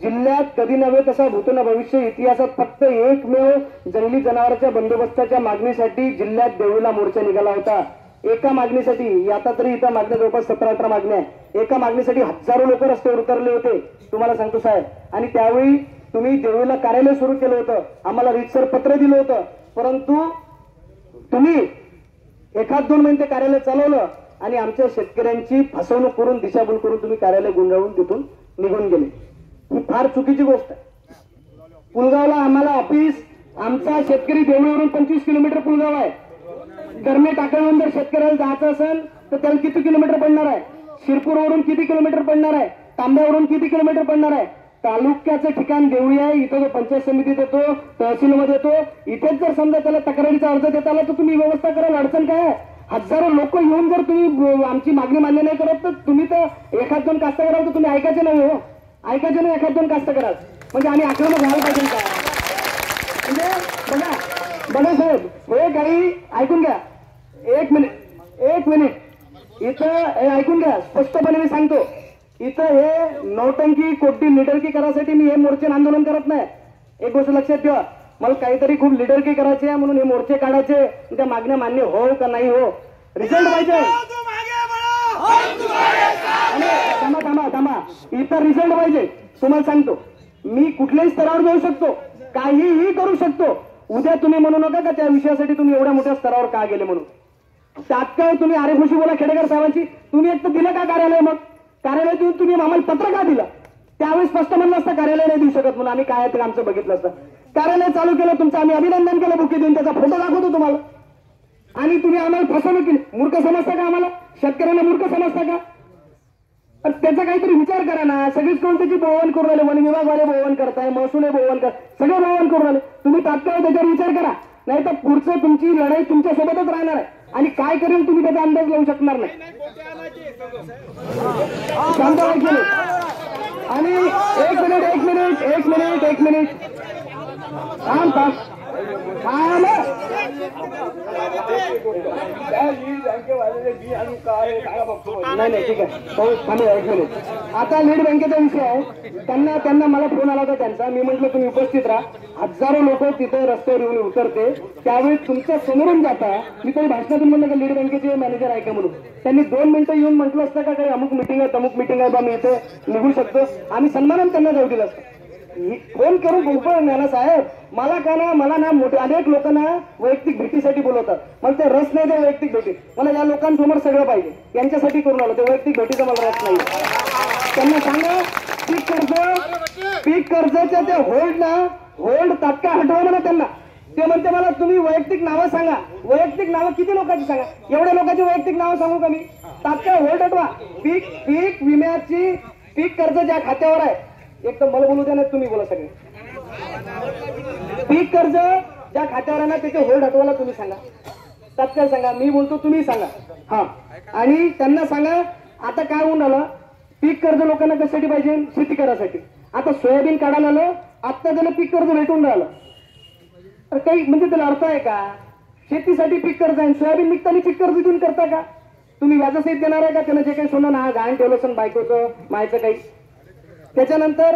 जिल्ह्यात कधी नव्हे तसा भूत न भविष्य इतिहासात फक्त एकमेव जंगली जनावरांच्या बंदोबस्ताच्या मागणीसाठी जिल्ह्यात देवळीला मोर्चा निघाला होता। एका मागणीसाठी आता तरी इथं मागण्या जवळपास 17-18 मागण्या आहे। एका मागणीसाठी हजारो लोक रस्त्यावर उतरले होते, तुम्हाला सांगतो साहेब। आणि त्यावेळी तुम्ही देवळीला कार्यालय सुरू केलं होतं, आम्हाला रीतसर पत्र दिलं होतं, परंतु तुम्ही 1-2 महिने ते कार्यालय चालवलं आणि आमच्या शेतकऱ्यांची फसवणूक करून दिशाभूल करून तुम्ही कार्यालय गुंडाळून तिथून निघून गेले। ही फार चुकीची गोष्ट आहे। पुलगावला आम्हाला ऑफिस, आमचा शेतकरी देवळीवरून 25 किलोमीटर पुलगाव आहे। गरमे टाकळीवरून जर शेतकऱ्याला जायचं असेल तर त्याला किती किलोमीटर पडणार आहे? शिरपूरवरून किती किलोमीटर पडणार आहे? तांब्यावरून किती किलोमीटर पडणार आहे? तालुक्याचं ठिकाण देवळी आहे। इथं जो पंचायत समितीत येतो, तहसीलमध्ये येतो, इथेच जर समजा त्याला तक्रारीचा अर्ज देता आला तर तुम्ही व्यवस्था करायला अडचण काय? हजारो लोक येऊन जर तुम्ही आमची मागणी मान्य नाही करत तर तुम्ही तर 1-2 कास्तकाराल तर तुम्ही ऐकायचे नाही हो, ऐकायचे नाही 1-2 कास्तकाराल म्हणजे आम्ही आक्रमक व्हायला पाहिजे का? म्हणजे बघा साहेब, हे काही ऐकून घ्या, एक मिनिट इथं ऐकून घ्या, स्पष्टपणे मी सांगतो, इथं हे नौटंकी कोटी लिडरकी करायसाठी मी हे मोर्चे आंदोलन करत नाही। एक गोष्ट लक्षात ठेवा, मला काहीतरी खूप लिडरकी करायची आहे म्हणून हे मोर्चे काढायचे, त्या मागण्या मान्य हो का नाही हो, रिझल्ट पाहिजे। थांबा, इथं रिझल्ट पाहिजे। तुम्हाला सांगतो, मी कुठल्याही स्तरावर जाऊ शकतो, काहीही करू शकतो। उद्या तुम्ही म्हणू नका का त्या विषयासाठी तुम्ही एवढ्या मोठ्या स्तरावर का गेले म्हणून। तात्काळ तुम्ही आरेखुशी बोला खेडेकर साहेबांची, तुम्ही एक तर दिलं का कार्यालय? मग कार्यालय देऊन तुम्ही आम्हाला पत्र का दिलं? त्यावेळेस स्पष्ट म्हणलं असतं कार्यालय नाही देऊ शकत म्हणून, आम्ही काय ते आमचं बघितलं असतं। कार्यालय चालू केलं तुमचं, आम्ही अभिनंदन केलं बुके देऊन, त्याचा फोटो दाखवतो तुम्हाला। आणि तुम्ही आम्हाला फसवणूक केली, मूर्ख समजता का आम्हाला? शेतकऱ्यांना मूर्ख समजता का? त्याचा काहीतरी विचार करा ना। सगळीच कोण त्याची बोवण करून राहिले, वन विभागवाले बोवण करताय, महसूल बोवण कर, सगळे बोवण करून राहिले। तुम्ही तात्काळ त्याच्यावर विचार करा, नाही तर पुढचं तुमची लढाई तुमच्या सोबतच राहणार आहे आणि काय करेल तुम्ही त्याचा अंदाज लावू शकणार नाही। आणि एक मिनिट थांब नाही ठीक आहे, 1 मिनिट। आता लीड बँकेचा विषय आहे, त्यांना मला फोन आला होता त्यांचा, मी म्हटलं तुम्ही उपस्थित राहा। हजारो लोक तिथे रस्त्यावर येऊन उतरते, त्यावेळी तुमच्या समोरून जाता मी तरी भाषणातून म्हणलं का लीड बँकेचे मॅनेजर आहे का म्हणून, त्यांनी 2 मिनिटं येऊन म्हटलं असतं का काही अमुक मिटिंग आहे तमुक मिटिंग आहे बा, मी इथे निघू शकतो, आम्ही सन्मानाने त्यांना जाऊ दिलं असतं। फोन करून उपयोग नाही ना साहेब, मला ना मोठे अनेक लोकांना वैयक्तिक भेटीसाठी बोलवतात, मला ते रस नाही त्या वैयक्तिक भेटी, मला या लोकांसमोर सगळं पाहिजे, यांच्यासाठी करून आलो, ते वैयक्तिक भेटीचा मला रस नाही। त्यांना सांगा पीक कर्जाच्या ते होल्ड तात्काळ हटवा म्हणा त्यांना। ते म्हणते मला तुम्ही वैयक्तिक नावं सांगा, वैयक्तिक नावं किती लोकांची सांगा, एवढ्या लोकांची वैयक्तिक नावं सांगू का मी? तात्काळ होल्ड हटवा। पीक विम्याची पीक कर्ज ज्या खात्यावर आहे, एक तर मला बोलू द्या नाही तुम्ही बोला सगळे, पीक कर्ज ज्या खात्यावर आहे ना त्याचे होल्ड हटवायला तुम्ही सांगा, तात्काळ सांगा, मी बोलतो तुम्ही सांगा। हा, आणि त्यांना सांगा आता काय होऊन राहिलं, पीक कर्ज लोकांना कशासाठी पाहिजे? शेती करायसाठी। आता सोयाबीन काढायला आलं, आता त्याला पीक कर्ज भेटून राहिलं, तर काही म्हणजे त्याला अर्थ आहे का? शेतीसाठी पीक कर्ज आहे, सोयाबीन निघताना पीक कर्ज देऊन करता का तुम्ही? व्याजासहित देणार आहे का? त्यानं जे काही सोनं ना गायन ठेवलं सण बायकोचं मायचं काही। त्याच्यानंतर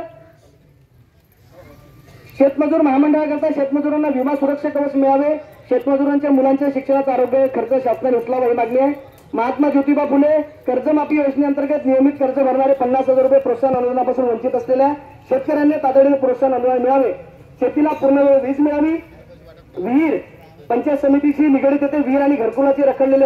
शेतमजूर महामंडळाकरता शेतमजुरांना विमा सुरक्षा कवच मिळावे, शेतमजुरांच्या मुलांच्या शिक्षणाचा आरोग्य खर्च शासनाने उचलावा ही मागणी आहे। महात्मा ज्योतिबा फुले कर्जमाफी योजनेअंतर्गत नियमित कर्ज भरणारे 50,000 रुपये प्रोत्साहन अनुदानापासून वंचित असलेल्या शेतकऱ्यांना तातडीने प्रोत्साहन अनुदान मिळावे। शेतीला पूर्णवेळ वीज मिळावी। विहीर पंचायत समितीशी निगडीत येते, विहीर आणि घरकुलाची रखडलेले